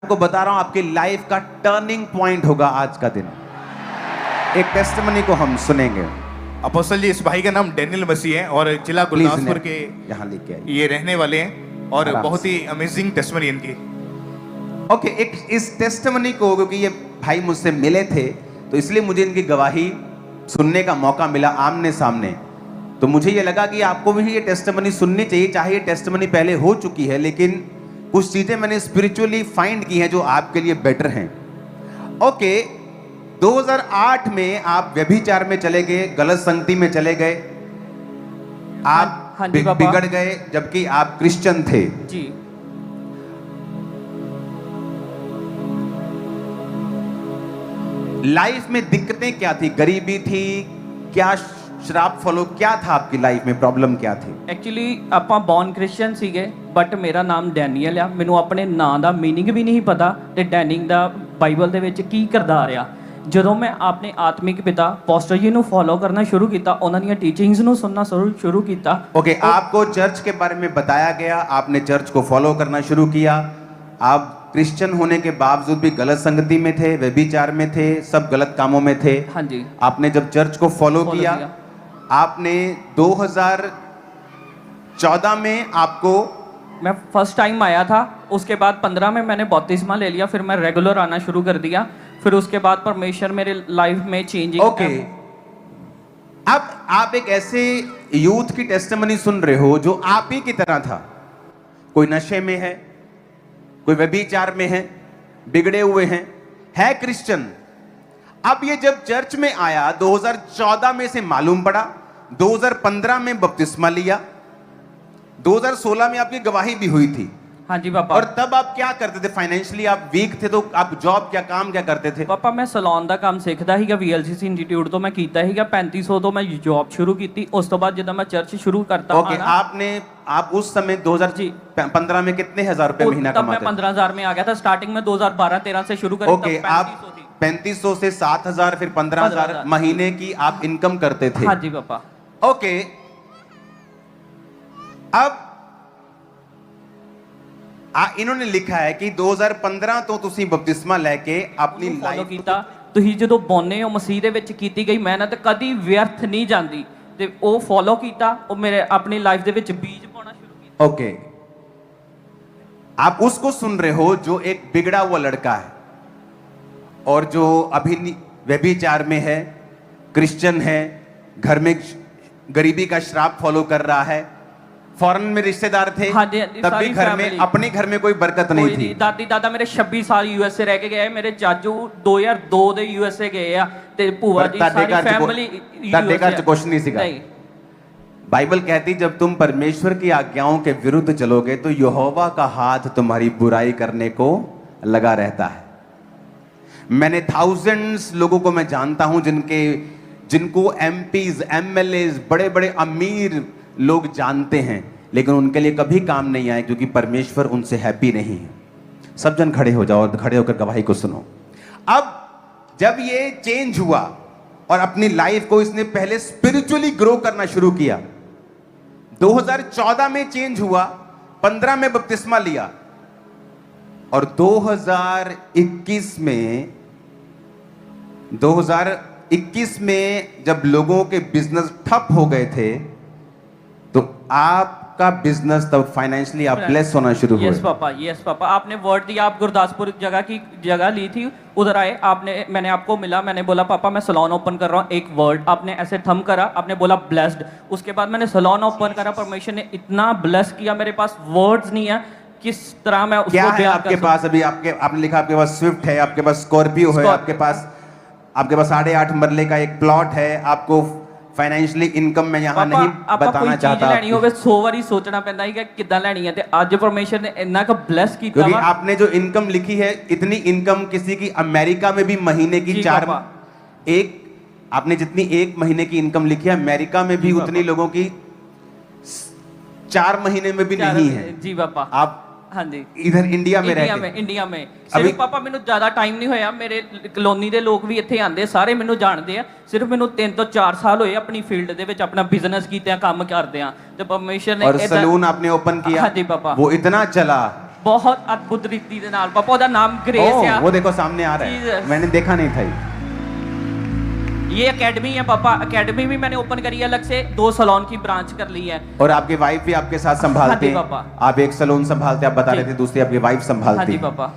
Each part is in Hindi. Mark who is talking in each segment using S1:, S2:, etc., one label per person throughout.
S1: आपको बता रहा हूं आपकी लाइफ का टर्निंग पॉइंट होगा आज का दिन। एक टेस्टिमनी को हम सुनेंगे।
S2: अपोस्टल जी, इस भाई का नाम डैनियल मसीह है और जिला
S1: प्लीज
S2: गुरदासपुर के
S1: यहाँ लेके आइए।
S2: ये रहने वाले हैं और
S1: आराम
S2: बहुत
S1: से।
S2: ही अमेजिंग टेस्टिमनी इनकी।
S1: ओके, एक इस टेस्टिमनी को, क्योंकि ये भाई मुझसे मिले थे तो इसलिए मुझे इनकी गवाही सुनने का मौका मिला आमने सामने। तो मुझे ये लगा कि आपको भी ये टेस्टिमनी सुननी चाहिए, चाहे ये टेस्टिमनी पहले हो चुकी है, लेकिन कुछ चीजें मैंने स्पिरिचुअली फाइंड की हैं जो आपके लिए बेटर हैं। ओके, 2008 में आप व्यभिचार में चले गए, गलत संगति में चले गए, आप
S3: हाँ जी पापा।
S1: बिगड़ गए जबकि आप क्रिश्चियन थे।
S3: जी
S1: लाइफ में दिक्कतें क्या थी? गरीबी थी क्या? शराब फॉलो क्या था आपकी लाइफ में? प्रॉब्लम क्या थी?
S3: ਐਕਚੁਅਲੀ ਆਪਾਂ ਬੌਰਨ ਕ੍ਰਿਸਚੀਅਨ ਸੀਗੇ ਬਟ ਮੇਰਾ ਨਾਮ ਡੈਨੀਅਲ ਆ। ਮੈਨੂੰ ਆਪਣੇ ਨਾਂ ਦਾ ਮੀਨਿੰਗ ਵੀ ਨਹੀਂ ਪਤਾ ਤੇ ਡੈਨਿੰਗ ਦਾ ਬਾਈਬਲ ਦੇ ਵਿੱਚ ਕੀ ਕਿਰਦਾਰ ਆ। ਜਦੋਂ ਮੈਂ ਆਪਣੇ ਆਤਮਿਕ ਪਿਤਾ ਪਾਸਟਰ ਜੀ ਨੂੰ ਫੋਲੋ ਕਰਨਾ ਸ਼ੁਰੂ ਕੀਤਾ, ਉਹਨਾਂ ਦੀਆਂ ਟੀਚਿੰਗਸ ਨੂੰ ਸੁਣਨਾ ਸ਼ੁਰੂ ਕੀਤਾ।
S1: ओके, आपको चर्च के बारे में बताया गया, आपने चर्च को फॉलो करना शुरू किया। आप क्रिश्चियन होने के बावजूद भी गलत संगति में थे, व्यभिचार में थे, सब गलत कामों में थे।
S3: हाँ जी,
S1: आपने जब चर्च को फॉलो
S3: Follow
S1: किया,
S3: किया।
S1: आपने 2014 में आपको
S3: मैं फर्स्ट टाइम आया था, उसके बाद 15 में मैंने बपतिस्मा ले लिया, फिर मैं रेगुलर आना शुरू कर दिया। फिर उसके बाद परमेश्वर मेरे लाइफ में चेंजिंग।
S1: ओके, अब आप एक ऐसे यूथ की टेस्टिमनी सुन रहे हो जो आप ही की तरह था। कोई नशे में है, कोई व्यभिचार में है, बिगड़े हुए हैं, है क्रिश्चियन। अब ये जब चर्च में आया 2014 में से मालूम पड़ा, 2015 में बपतिस्मा लिया, 2016 में आपकी गवाही भी हुई थी।
S3: हाँ जी पापा।
S1: और तब आप क्या करते थे? फाइनेंशियली आप वीक थे, तो आप जॉब क्या, काम क्या करते थे?
S3: ਪਾਪਾ ਮੈਂ ਸਲੂਨ ਦਾ ਕੰਮ ਸਿੱਖਦਾ ਸੀਗਾ, VLCC ਇੰਸਟੀਚਿਊਟ ਤੋਂ ਮੈਂ ਕੀਤਾ ਸੀਗਾ। 3500 ਤੋਂ ਮੈਂ ਜੌਬ ਸ਼ੁਰੂ ਕੀਤੀ। ਉਸ ਤੋਂ ਬਾਅਦ ਜਦੋਂ ਮੈਂ ਚਰਚ ਸ਼ੁਰੂ ਕਰਤਾ
S1: ओके, आप उस समय 2015 में कितने हजार रुपए महीना
S3: तब मैं
S1: कमाते थे?
S3: 15,000 में आ गया था। स्टार्टिंग में 2012-13 से शुरू करी,
S1: ओके,
S3: तब
S1: आप 3500 से 7000 फिर 15,000
S3: 15,000
S1: महीने की आप इनकम करते थे।
S3: हाँ जी पापा।
S1: ओके, अब इन्होंने लिखा है कि 2015 ਤੋਂ ਤੁਸੀਂ ਬਪਤਿਸਮਾ ਲੈ ਕੇ ਆਪਣੀ
S3: ਫੋਲੋ
S1: ਲਾਈਫ
S3: ਕੀਤਾ। ਤੁਸੀਂ ਜਦੋਂ ਬੋਨੇ ਹੋ, ਮਸੀਹ ਦੇ ਵਿੱਚ ਕੀਤੀ ਗਈ ਮਿਹਨਤ ਕਦੀ ਵਿਅਰਥ ਨਹੀਂ ਜਾਂਦੀ, ਤੇ ਉਹ ਫੋਲੋ ਕੀਤਾ। ਉਹ ਮੇਰੇ ਆਪਣੀ ਲਾਈਫ ਦੇ ਵਿੱਚ ਬੀਜ ਪਾਉਣਾ ਸ਼ੁਰੂ ਕੀਤਾ।
S1: ओके, आप उसको सुन रहे हो जो एक बिगड़ा हुआ लड़का है और जो अभी व्यभिचार में है, क्रिश्चियन है, घर में गरीबी का श्राप फॉलो कर रहा है, फॉरेन में रिश्तेदार थे,
S3: हाँ जी, हाँ जी,
S1: तब भी
S3: सारी
S1: घर में,
S3: फैमिली।
S1: अपने घर में कोई बरकत नहीं
S3: ਕੋਈ
S1: थी।
S3: ਨਹੀਂ। ਦਾਦੀ ਦਾਦਾ ਮੇਰੇ 26 ਸਾਲ USA ਰਹਿ ਕੇ ਗਏ। ਮੇਰੇ ਚਾਚੂ 2002 ਦੇ USA ਗਏ ਆ, ਤੇ ਭੂਆ
S1: पर
S3: ਜੀ
S1: ਤੁਹਾਡੇ
S3: ਸਾਰੀ
S1: ਘਰ 'ਚ
S3: ਫੈਮਿਲੀ
S1: ਤੁਹਾਡੇ ਘਰ 'ਚ ਕੁਛ ਨਹੀਂ ਸੀਗਾ।
S3: ਨਹੀਂ।
S1: बाइबल कहती जब तुम परमेश्वर की आज्ञाओं के विरुद्ध चलोगे तो यहोवा का हाथ तुम्हारी बुराई करने को लगा रहता है। मैंने थाउजेंड्स लोगों को मैं जानता हूं जिनको MPs, MLAs, बड़े बड़े अमीर लोग जानते हैं, लेकिन उनके लिए कभी काम नहीं आए क्योंकि परमेश्वर उनसे हैप्पी नहीं है। सब जन खड़े हो जाओ और खड़े होकर गवाही को सुनो। अब जब ये चेंज हुआ और अपनी लाइफ को इसने पहले स्पिरिचुअली ग्रो करना शुरू किया, 2014 में चेंज हुआ, 15 में बपतिस्मा लिया और 2021 में जब लोगों के बिजनेस ठप हो गए थे तो आपका बिजनेस तब फाइनेंशियली आप ब्लेस होना शुरू हुए।
S3: Yes papa, yes papa. आपने वर्ड दिया, आप गुरदासपुर जगह ली थी, उधर आए, मैंने आपको मिला, मैंने बोला पापा मैं सैलून ओपन कर रहा हूँ, एक वर्ड आपने ऐसे थम करा, आपने बोला ब्लेस्ड। उसके बाद मैंने सैलून ओपन करा, परमेश्वर ने इतना ब्लेस किया, मेरे पास वर्ड्स नहीं है किस तरह मैं उसको
S1: क्या है
S3: बयां
S1: आपके
S3: कर
S1: पास? अभी आपने लिखा आपके पास स्विफ्ट है, आपके पास स्कॉर्पियो है, आपके पास 8.5 मरले का एक प्लॉट है। आपको फाइनेंशियली इनकम में यहाँ नहीं बताना चाहता,
S3: ਲੈਣੀ ਹੋਵੇ 100 ਵਾਰੀ ਸੋਚਣਾ ਪੈਂਦਾ ਹੈ ਕਿ ਕਿੱਦਾਂ ਲੈਣੀ ਹੈ, ਤੇ ਅੱਜ ਪਰਮੇਸ਼ਰ ਨੇ ਇੰਨਾ ਕੁ ਬਲੈਸ ਕੀਤਾ
S1: क्योंकि
S3: ਵਾ।
S1: आपने जो इनकम लिखी है, इतनी इनकम किसी की अमेरिका में भी महीने की
S3: जी
S1: 4
S3: पापा।
S1: एक आपने जितनी एक महीने की इनकम लिखी है, अमेरिका में भी
S3: जी
S1: उतनी
S3: पापा।
S1: लोगों की 4 महीने में भी नहीं है।
S3: जी पापा।
S1: आप
S3: हाँ जी,
S1: इधर इंडिया में
S3: ਇੰਡੀਆ
S1: रहते
S3: ਇੰਡੀਆ में
S1: अभी-
S3: ਸਿਰਫ ਪਾਪਾ ਮੈਨੂੰ ਜ਼ਿਆਦਾ ਟਾਈਮ ਨਹੀਂ ਹੋਇਆ। ਮੇਰੇ ਕਲੋਨੀ ਦੇ ਲੋਕ ਵੀ ਇੱਥੇ ਆਂਦੇ, ਸਾਰੇ ਮੈਨੂੰ ਜਾਣਦੇ ਆ। ਸਿਰਫ ਮੈਨੂੰ 3 ਤੋਂ 4 ਸਾਲ ਹੋਏ ਆਪਣੀ ਫੀਲਡ ਦੇ ਵਿੱਚ ਆਪਣਾ ਬਿਜ਼ਨਸ ਕੀਤੇ, ਕੰਮ ਕਰਦੇ ਆ, ਤੇ ਪਰਮੇਸ਼ਰ ਨੇ
S1: और सलून आपने ओपन किया,
S3: हाँ जी पापा।
S1: वो इतना चला
S3: बहुत अद्भुत रीति दे नाल पापा, ओदा नाम ग्रेस
S1: ओ,
S3: है।
S1: वो देखो सामने आ रहा है,
S3: Jesus।
S1: मैंने देखा नहीं था
S3: ये एकेडमी है पापा, एकेडमी भी मैंने ओपन करी है अलग से, 2 सैलून की ब्रांच कर ली है।
S1: और आपकी वाइफ भी आपके साथ संभालते
S3: हाँ जी,
S1: हैं?
S3: पापा।
S1: आप एक सैलून संभालते, आप बता
S3: जी।
S1: रहे थे, दूसरी आपकी वाइफ
S3: हाँ
S1: संभालती
S3: जी
S1: है।
S3: पापा।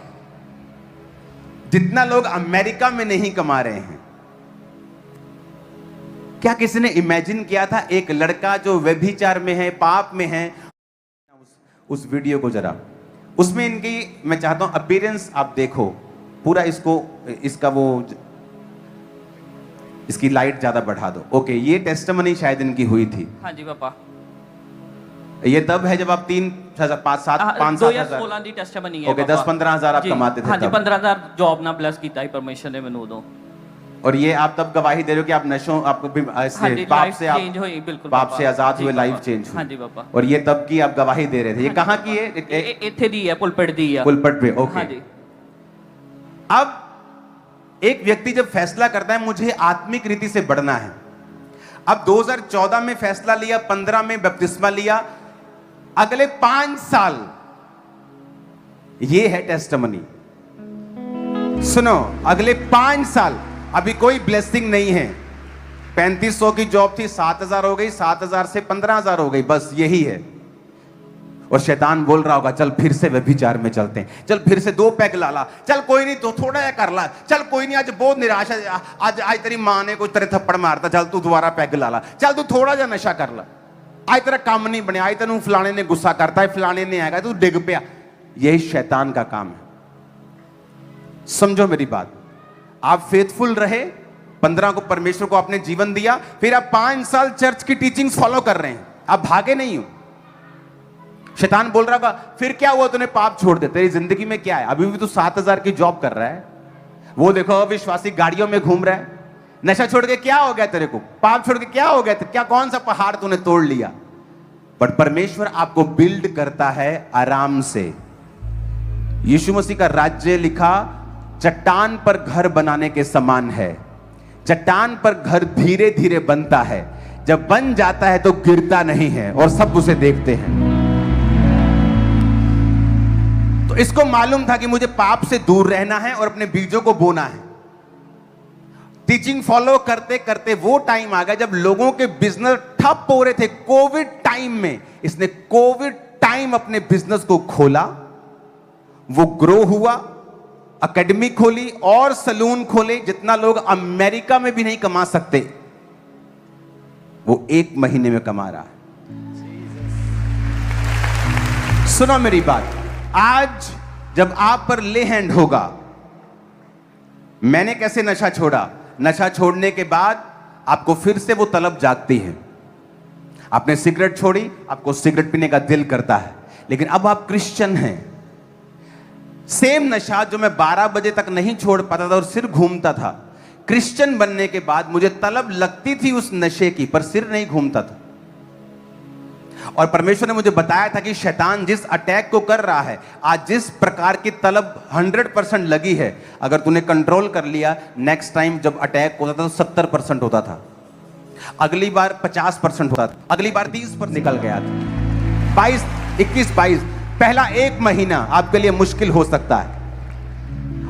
S1: जितना लोग अमेरिका में नहीं कमा रहे हैं, क्या किसी ने इमेजिन किया था एक लड़का जो व्यभिचार में है, पाप में है? उस वीडियो को जरा, उसमें इनकी, मैं चाहता हूं अपीयरेंस आप देखो पूरा, इसका वो, इसकी लाइट ज्यादा बढ़ा दो। ओके, ये टेस्टिमनी शायद इनकी हुई थी।
S3: हाँ जी पापा।
S1: ये तब है जब आप
S3: 2016 ਦੀ ਟੈਸਟਮਨੀ ਹੈ।
S1: ओके, 10-15 हजार आप
S3: जी,
S1: कमाते थे
S3: हाँ जी,
S1: तब।
S3: 15,000 जॉब ना ब्लेस ਕੀਤਾ ਹੀ परमेश्वर ने ਮੈਨੂੰ ਉਦੋਂ।
S1: और ये आप तब गवाही दे रहे हो कि आप नशों, आपको भी
S3: हाँ
S1: इससे
S3: जी,
S1: पाप
S3: लाइफ
S1: से आप
S3: चेंज हुई, बिल्कुल
S1: पाप
S3: पापा।
S1: से आजाद
S3: जी
S1: हुए, लाइफ
S3: पापा।
S1: चेंज हुई।
S3: हाँ जी पापा।
S1: और ये तब की आप गवाही दे रहे थे। ये कहाँ की है?
S3: ਇੱਥੇ ਦੀ ਹੈ, ਪੁਲਪਿਟ ਦੀ ਹੈ।
S1: पुलपट पे। ओके।
S3: हाँ जी।
S1: अब एक व्यक्ति जब फैसला करता है मुझे आत्मिक रीति से बढ़ना है, अब 2014 में फैसला लिया, 15 में बपतिस्मा लिया, अगले 5 साल ये है टेस्टिमनी। सुनो, अगले 5 साल अभी कोई ब्लेसिंग नहीं है। 3500 की जॉब थी, 7000 हो गई, 7000 से 15000 हो गई, बस यही है। और शैतान बोल रहा होगा चल फिर से व्यभिचार में चलते हैं, चल फिर से 2 पैग ला ला, चल कोई नहीं तो थोड़ा कर ला, चल कोई नहीं आज बहुत निराश है, आज आज तेरी मां ने कोई तेरे थप्पड़ मारता, चल तू दोबारा पैग ला ला, चल तू थोड़ा जा नशा कर ला, आज तेरा काम नहीं बनया, आज तेनू फलाने ने गुस्सा करता है, फलाने ने आएगा, तू डिग पिया। यही शैतान का काम है। समझो मेरी बात, आप फेथफुल रहे, 15 को परमेश्वर को आपने जीवन दिया, फिर आप 5 साल चर्च की टीचिंग्स फॉलो कर रहे हैं, आप भागे नहीं हो। शैतान बोल रहा होगा फिर क्या हुआ, तूने पाप छोड़ दे, तेरी जिंदगी में क्या है, अभी भी तू 7000 की जॉब कर रहा है, वो देखो अविश्वासी गाड़ियों में घूम रहा है, नशा छोड़ के क्या हो गया तेरे को, पाप छोड़ के क्या हो गया, क्या कौन सा पहाड़ तूने तोड़ लिया। पर परमेश्वर आपको बिल्ड करता है आराम से। यीशु मसीह का राज्य लिखा चट्टान पर घर बनाने के समान है। चट्टान पर घर धीरे धीरे बनता है, जब बन जाता है तो गिरता नहीं है और सब उसे देखते हैं। तो इसको मालूम था कि मुझे पाप से दूर रहना है और अपने बीजों को बोना है। टीचिंग फॉलो करते करते वो टाइम आ गया जब लोगों के बिजनेस ठप हो रहे थे। कोविड टाइम में इसने कोविड टाइम अपने बिजनेस को खोला, वो ग्रो हुआ, एकेडमी खोली और सलून खोले। जितना लोग अमेरिका में भी नहीं कमा सकते वो 1 महीने में कमा रहा है। सुनो मेरी बात, आज जब आप पर ले हैंड होगा, मैंने कैसे नशा छोड़ा, नशा छोड़ने के बाद आपको फिर से वो तलब जागती है। आपने सिगरेट छोड़ी, आपको सिगरेट पीने का दिल करता है, लेकिन अब आप क्रिश्चियन हैं। सेम नशा जो मैं 12 बजे तक नहीं छोड़ पाता था और सिर घूमता था, क्रिश्चियन बनने के बाद मुझे तलब लगती थी उस नशे की, पर सिर नहीं घूमता था। और परमेश्वर ने मुझे बताया था कि शैतान जिस अटैक को कर रहा है, आज जिस प्रकार की तलब 100% लगी है, अगर तूने कंट्रोल कर लिया, नेक्स्ट टाइम जब अटैक होता था तो 70% होता था, अगली बार 50% होता था, अगली बार 30% निकल गया था। 21-22 पहला 1 महीना आपके लिए मुश्किल हो सकता है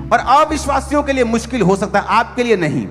S1: और अविश्वासियों के लिए मुश्किल हो सकता है, आपके लिए नहीं।